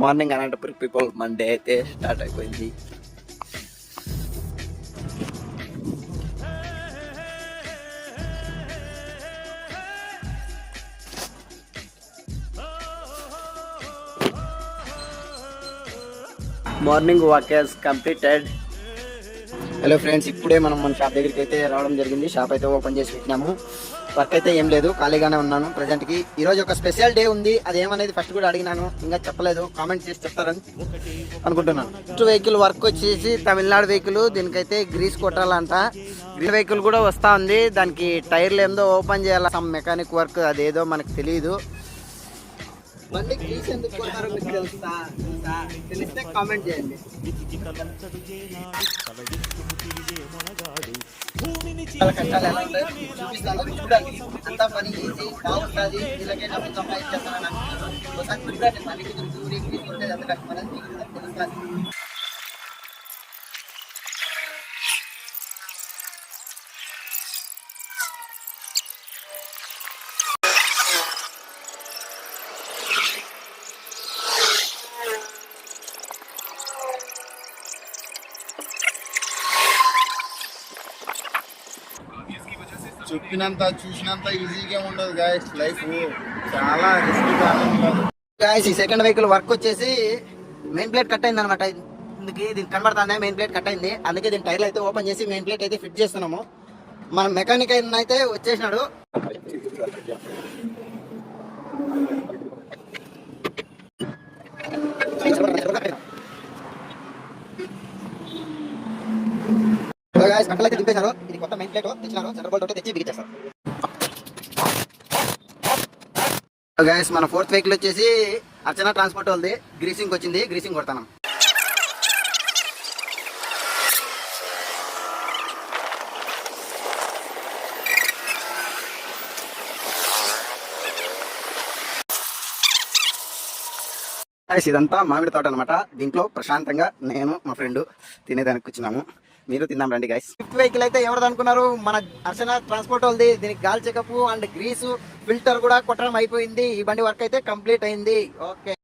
Morning Anantapuram people Monday అయితే start అయిపోయింది. Morning walk has completed. Hello friends, ఇప్పుడే మనం మన షాప్ దగ్గరికి అయితే రావడం జరిగింది. షాప్ అయితే ఓపెన్ చేసి పెట్టినాము. వర్క్ అయితే ఏం లేదు, ఖాళీగానే ఉన్నాను ప్రజెంట్కి. ఈరోజు ఒక స్పెషల్ డే ఉంది, అదేమనేది ఫస్ట్ కూడా అడిగినాను, ఇంకా చెప్పలేదు. కామెంట్ చేసి చెప్తారని అనుకుంటున్నాను. ఫస్ట్ వెహికల్ వర్క్ వచ్చేసి తమిళనాడు వెహికల్, దీనికైతే గ్రీస్ కొట్టాలంట. గ్రీన్ వెహికల్ కూడా వస్తూ ఉంది, దానికి టైర్లు ఏందో ఓపెన్ చేయాలి, సమ్ మెకానిక్ వర్క్, అదేదో మనకు తెలియదు. బండి గ్రీస్ ఎందుకు కొట్టారో మీకు తెలిస్తే కామెంట్ చేయండి. కష్టాలు ఎలా ఉంటాయి చూపిస్తాను, చూడండి. అంతా పని ఈజీ బాగుంటుంది. వీళ్ళకే డబ్బులు సంపాదించేస్తానని అనుకుంటున్నాను. ఒకసారి చూడండి, బండికి దూరి గ్రీస్ కొట్టేది ఎంత కష్టమని తెలుస్తుంది. చెప్పినంత చూసినంత ఈజీగా ఉండదు గాయస్, లైఫ్ చాలా రిస్క్గా ఉంటుంది. గాయస్, ఈ సెకండ్ వెహికల్ వర్క్ వచ్చేసి మెయిన్ ప్లేట్ కట్ అయింది అనమాట. దీనికి కనబడుతుంది మెయిన్ ప్లేట్ కట్ అయింది, అందుకే దీని టైర్లు అయితే ఓపెన్ చేసి మెయిన్ ప్లేట్ అయితే ఫిట్ చేస్తున్నాము. మన మెకానిక్ అయితే వచ్చేసినాడు. కట్టలు అయితే దింపేశారు. ఇది కొత్త మెయిన్ ప్లేట్ తెచ్చినారు, సెంటర్ బోల్ట్ ఒకటి తెచ్చి బిగించేస్తారు. గైస్, మన ఫోర్త్ వెహికల్ వచ్చేసి అర్చన ట్రాన్స్పోర్ట్ వాళ్ళది. గ్రీసింగ్ వచ్చింది, గ్రీసింగ్ కొడతాను. ఇదంతా మామిడి తోట అనమాట. దీంట్లో ప్రశాంతంగా నేను మా ఫ్రెండ్ తినేదానికి వచ్చినాము. మీరు తిందాం రండి గైస్. ఫిఫ్త్ వెహికల్ అయితే ఎవరిది అనుకున్నారు? మన అర్చన ట్రాన్స్పోర్ట్ వాళ్ళది. దీనికి గాలి చెకప్ అండ్ గ్రీసు ఫిల్టర్ కూడా కొట్టడం అయిపోయింది. ఈ బండి వర్క్ అయితే కంప్లీట్ అయింది. ఓకే.